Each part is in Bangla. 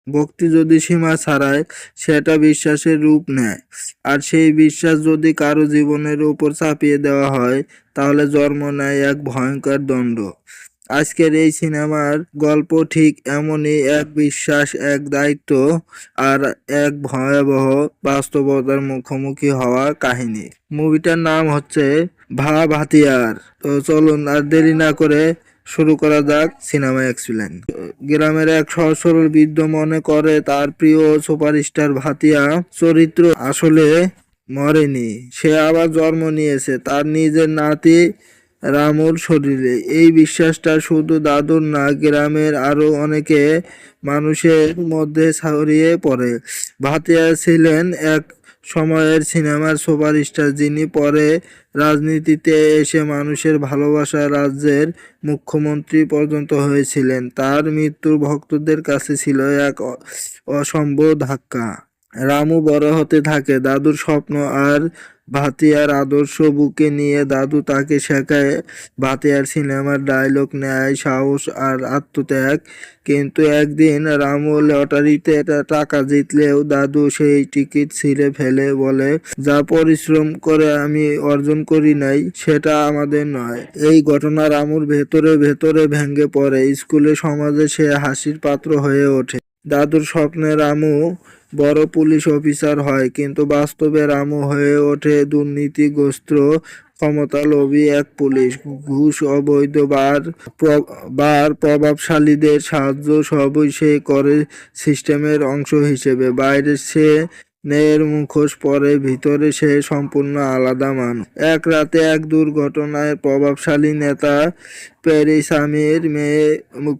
ভক্তি যদি সীমা ছাড়ায় সেটা বিশ্বাসের রূপ নেয়, আর সেই বিশ্বাস যদি কারো জীবনের উপর চাপিয়ে দেওয়া হয় তাহলে জন্ম নেয় এক ভয়ঙ্কর দ্বন্দ্ব। আজকের এই সিনেমার গল্প ঠিক এমনই, এক বিশ্বাস, এক দায়িত্ব আর এক ভয়াবহ বাস্তবতার মুখোমুখি হওয়া কাহিনী। মুভিটার নাম হচ্ছে ভাতিয়ার। তো চলুন আর দেরি না করে শুরু করা যাক সিনেমা এক্সপ্লেন। গ্রামের এক সহজ সরল বৃদ্ধ মনে করে তার প্রিয় সুপারস্টার ভাতিয়া চরিত্র আসলে মরেনি, সে আবার জন্ম নিয়েছে তার নিজের নাতি রামুর শরীরে। এই বিশ্বাসটা শুধু দাদুর না, গ্রামের আরো অনেকে মানুষের মধ্যে ছড়িয়ে পড়ে। ভাতিয়া ছিলেন এক সময়ের সিনেমার সুপারস্টার, যিনি পরে রাজনীতিতে এসে মানুষের ভালোবাসা রাজ্যের মুখ্যমন্ত্রী পর্যন্ত হয়েছিলেন। তার মৃত্যু ভক্তদের কাছে ছিল এক অসম্ভব ধাক্কা। রামু বড় হতে থাকে দাদুর স্বপ্ন আর ভাতিয়ার আদর্শ বুকে নিয়ে। দাদু তাকে শেখায় ভাতিয়ার সিনেমার ডায়লগ, ন্যায়, সাহস আর আত্মত্যাগ। কিন্তু একদিন রামু লটারিতে টাকা জিতলেও দাদু সেই টিকিট ছিঁড়ে ফেলে বলে, যা পরিশ্রম করে আমি অর্জন করি নাই সেটা আমাদের নয়। এই ঘটনা রামুর ভেতরে ভেতরে ভেঙে পড়ে। স্কুলে, সমাজে সে হাসির পাত্র হয়ে ওঠে। দাদুর স্বপ্নে রামু বড় পুলিশ অফিসার হয়, কিন্তু বাস্তবে রামু হয়ে ওঠে দুর্নীতিগ্রস্ত ক্ষমতালোভী এক পুলিশ। ঘুষ, অবৈধ বার প্রভাবশালীদের সাহায্য সবই সে করে সিস্টেমের অংশ হিসেবে। বাইরে সে ন্যায়ের মুখোশ পরে, ভিতরে সে সম্পূর্ণ আলাদা মানুষ। এক রাতে এক দুর্ঘটনায় প্রভাবশালী নেতা পেরিসামির মেয়ে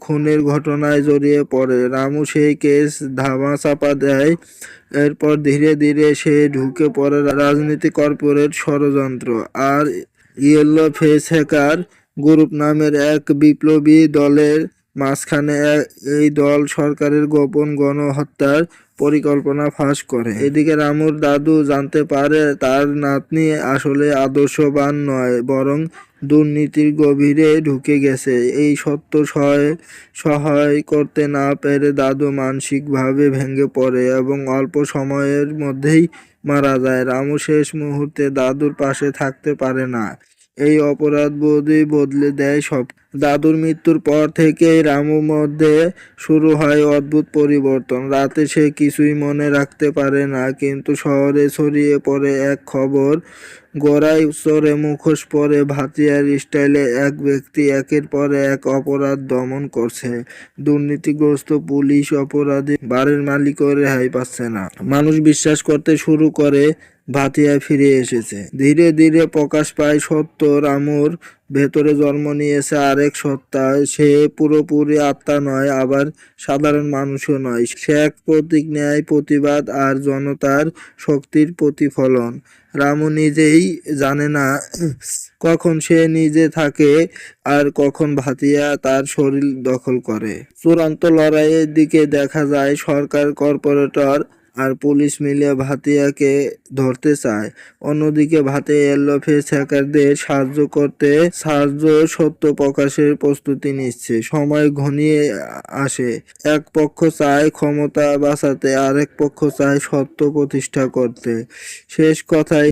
খুনের ঘটনায় জড়িয়ে পড়ে। রামু সেই কেস ধামাচাপা দেয়। এরপর ধীরে ধীরে সে ঢুকে পড়ে রাজনীতি, কর্পোরেট ষড়যন্ত্র আর ইয়েলো ফেস হ্যাকার গ্রুপ নামের এক বিপ্লবী দলের মাঝখানে। এই দল সরকারের গোপন গণহত্যার পরিকল্পনা ফাঁস করে। এদিকে রামুর দাদু জানতে পারে তার নাতনি আসলে আদর্শবান নয়, বরং দুর্নীতির গভীরে ঢুকে গেছে। এই সত্য সহায় করতে না পেরে দাদু মানসিকভাবে ভেঙে পড়ে এবং অল্প সময়ের মধ্যেই মারা যায়। রামু শেষ মুহূর্তে দাদুর পাশে থাকতে পারে না। এই অপরাধবোধই বদলে দেয় সব। দাদুর মৃত্যুর পর থেকেই রামুর মধ্যে শুরু হয় অদ্ভুত পরিবর্তন। রাতে সে কিছুই মনে রাখতে পারে না, কিন্তু শহরে ছড়িয়ে পড়ে এক খবর, গড়াই চড়ে মুখোশ পরে ভাতিয়ার স্টাইলে এক ব্যক্তি একের পর এক অপরাধ দমন করছে। দুর্নীতিগ্রস্ত পুলিশ, অপরাধী, বাড়ির মালিকও রেহাই পাচ্ছে না। মানুষ বিশ্বাস করতে শুরু করে ভাতিয়া ফিরে এসেছে। ধীরে ধীরে প্রকাশ পায় সত্য, রামুর ভেতরে জন্ম নিয়েছে আরেক সত্তা। সে পুরোপুরি আত্মা নয়, আবার সাধারণ মানুষও নয়। সে এক প্রতীক, ন্যায়, প্রতিবাদ আর জনতার শক্তির প্রতিফলন। রামু নিজেই জানে না কখন সে নিজে থাকে আর কখন ভাতিয়া তার শরীর দখল করে। চূড়ান্ত লড়াইয়ের দিকে দেখা যায় সরকার, কর্পোরেটর আর পুলিশ মিলে ভাতিয়াকে ধরতে চায়। অন্যদিকে ভাতিয়া ইয়েলো ফেস হ্যাকারদের সাহায্য সত্য প্রকাশের প্রস্তুতি নিচ্ছে। সময় ঘনিয়ে আসে। এক পক্ষ চায় ক্ষমতা বাঁচাতে, আরেক পক্ষ চায় সত্য প্রতিষ্ঠা করতে। শেষ কথায়,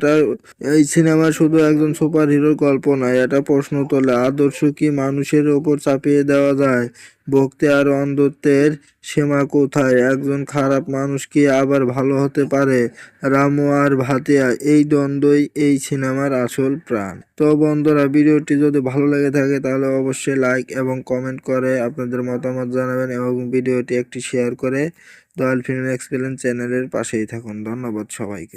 এই সিনেমা শুধু একজন সুপার হিরোর গল্প নয়, এটা প্রশ্ন তোলে, আদর্শ কি মানুষের ওপর চাপিয়ে দেওয়া যায়? ভক্তি আর অন্ধত্বের সীমা কোথায়? একজন খারাপ মানুষ কি আবার ভালো হতে পারে? রামু আর ভাতিয়া, এই দ্বন্দ্বই এই সিনেমার আসল প্রাণ। তো বন্ধুরা, ভিডিওটি যদি ভালো লেগে থাকে তাহলে অবশ্যই লাইক এবং কমেন্ট করে আপনাদের মতামত জানাবেন এবং ভিডিওটি একটি শেয়ার করে দয়াল ফিল্ম এক্সপ্লেন চ্যানেলের পাশেই থাকুন। ধন্যবাদ সবাইকে।